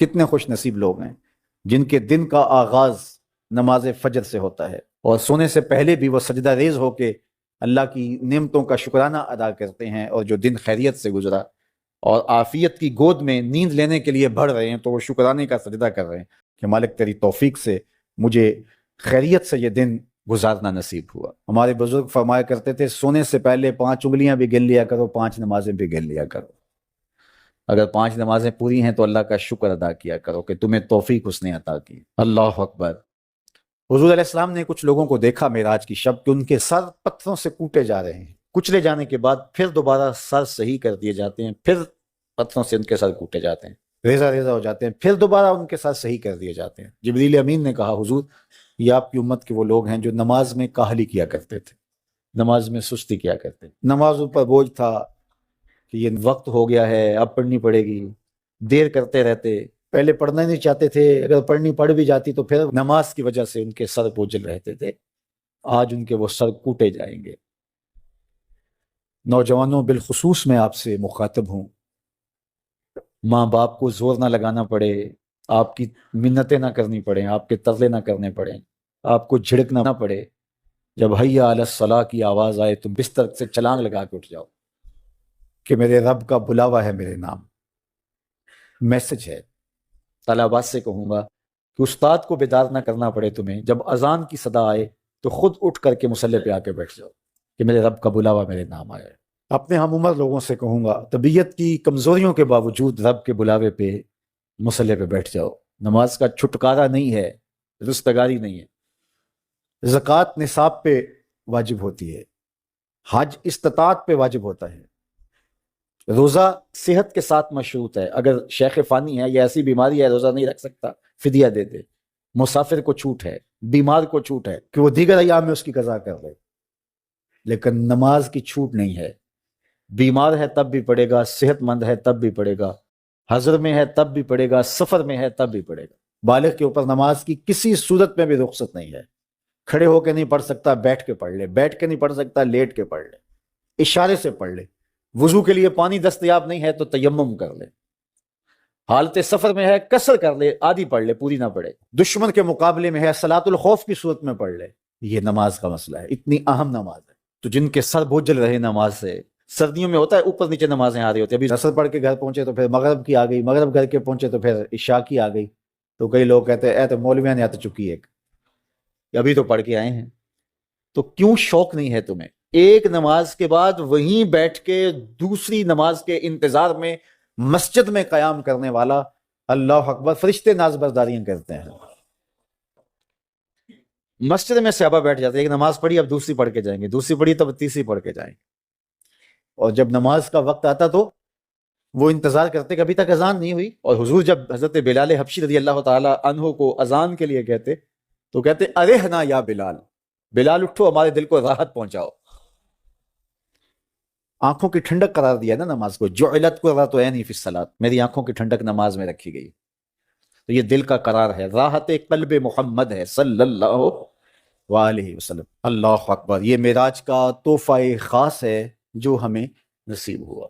کتنے خوش نصیب لوگ ہیں جن کے دن کا آغاز نماز فجر سے ہوتا ہے، اور سونے سے پہلے بھی وہ سجدہ ریز ہو کے اللہ کی نعمتوں کا شکرانہ ادا کرتے ہیں، اور جو دن خیریت سے گزرا اور عافیت کی گود میں نیند لینے کے لیے بڑھ رہے ہیں تو وہ شکرانے کا سجدہ کر رہے ہیں کہ مالک تیری توفیق سے مجھے خیریت سے یہ دن گزارنا نصیب ہوا۔ ہمارے بزرگ فرمایا کرتے تھے سونے سے پہلے 5 انگلیاں بھی گن لیا کرو، 5 نمازیں بھی گن لیا کرو۔ اگر 5 نمازیں پوری ہیں تو اللہ کا شکر ادا کیا کرو کہ تمہیں توفیق اس نے عطا کی۔ اللہ اکبر۔ حضور علیہ السلام نے کچھ لوگوں کو دیکھا معراج کی شب کہ ان کے سر پتھروں سے کوٹے جا رہے ہیں، کچلے جانے کے بعد پھر دوبارہ سر صحیح کر دیے جاتے ہیں، پھر پتھروں سے ان کے سر کوٹے جاتے ہیں، ریزہ ریزہ ہو جاتے ہیں، پھر دوبارہ ان کے سر صحیح کر دیے جاتے ہیں۔ جبریل امین نے کہا حضور یہ آپ کی امت کے وہ لوگ ہیں جو نماز میں کاہلی کیا کرتے تھے، نماز میں سستی کیا کرتے تھے، نمازوں پر بوجھ تھا کہ یہ وقت ہو گیا ہے اب پڑھنی پڑے گی، دیر کرتے رہتے، پہلے پڑھنا نہیں چاہتے تھے، اگر پڑھنی پڑھ بھی جاتی تو پھر نماز کی وجہ سے ان کے سر بوجھل رہتے تھے، آج ان کے وہ سر کوٹے جائیں گے۔ نوجوانوں بالخصوص میں آپ سے مخاطب ہوں، ماں باپ کو زور نہ لگانا پڑے، آپ کی منتیں نہ کرنی پڑیں، آپ کے ترلے نہ کرنے پڑیں، آپ کو جھڑکنا نہ پڑے، جب حی علی الصلاح کی آواز آئے تو بستر سے چھلانگ لگا کے اٹھ جاؤ کہ میرے رب کا بلاوا ہے میرے نام۔ میسج ہے، طلباء سے کہوں گا کہ استاد کو بیدار نہ کرنا پڑے تمہیں، جب اذان کی صدا آئے تو خود اٹھ کر کے مصلی پہ آ کے بیٹھ جاؤ کہ میرے رب کا بلاوا میرے نام آیا ہے۔ اپنے ہم عمر لوگوں سے کہوں گا طبیعت کی کمزوریوں کے باوجود رب کے بلاوے پہ مصلی پہ بیٹھ جاؤ۔ نماز کا چھٹکارا نہیں ہے، رستگاری نہیں ہے۔ زکوٰۃ نصاب پہ واجب ہوتی ہے، حج استطاعت پہ واجب ہوتا ہے، روزہ صحت کے ساتھ مشروط ہے، اگر شیخ فانی ہے یا ایسی بیماری ہے روزہ نہیں رکھ سکتا فدیہ دے دے، مسافر کو چھوٹ ہے، بیمار کو چھوٹ ہے کہ وہ دیگر ایام میں اس کی قضا کر لے، لیکن نماز کی چھوٹ نہیں ہے، بیمار ہے تب بھی پڑھے گا، صحت مند ہے تب بھی پڑھے گا، حضر میں ہے تب بھی پڑھے گا، سفر میں ہے تب بھی پڑھے گا۔ بالغ کے اوپر نماز کی کسی صورت میں بھی رخصت نہیں ہے، کھڑے ہو کے نہیں پڑھ سکتا بیٹھ کے پڑھ لے، بیٹھ کے نہیں پڑھ سکتا لیٹ کے پڑھ لے، اشارے سے پڑھ لے، وضو کے لیے پانی دستیاب نہیں ہے تو تیمم کر لے، حالت سفر میں ہے قصر کر لے، آدھی پڑھ لے پوری نہ پڑھے، دشمن کے مقابلے میں ہے صلاۃ الخوف کی صورت میں پڑھ لے۔ یہ نماز کا مسئلہ ہے، اتنی اہم نماز ہے۔ تو جن کے سر بوجھل رہے نماز سے، سردیوں میں ہوتا ہے اوپر نیچے نمازیں آ رہی ہوتی ہیں، ابھی عصر پڑھ کے گھر پہنچے تو پھر مغرب کی آ گئی، مغرب گھر کے پہنچے تو پھر عشاء کی آ گئی، تو کئی لوگ کہتے ہیں اے تو مولویاں نے آ تو چکی ایک، ابھی تو پڑھ کے آئے ہیں۔ تو کیوں شوق نہیں ہے تمہیں ایک نماز کے بعد وہیں بیٹھ کے دوسری نماز کے انتظار میں مسجد میں قیام کرنے والا؟ اللہ اکبر، فرشتے ناز برداریاں کرتے ہیں، مسجد میں صحابہ بیٹھ جاتے ہیں، ایک نماز پڑھی اب دوسری پڑھ کے جائیں گے، دوسری پڑھی تب تیسری پڑھ کے جائیں گے، اور جب نماز کا وقت آتا تو وہ انتظار کرتے کہ ابھی تک اذان نہیں ہوئی، اور حضور جب حضرت بلال حبشی رضی اللہ تعالی عنہ کو اذان کے لیے کہتے تو کہتے ارحنا یا بلال، بلال اٹھو ہمارے دل کو راحت پہنچاؤ۔ آنکھوں کی ٹھنڈک قرار دیا نا نماز کو، جعلت قرۃ عینی فی الصلاۃ، میری آنکھوں کی ٹھنڈک نماز میں رکھی گئی، تو یہ دل کا قرار ہے، راحت قلب محمد ہے صلی اللہ وآلہ وسلم۔ اللہ اکبر، یہ معراج کا تحفہ خاص ہے جو ہمیں نصیب ہوا۔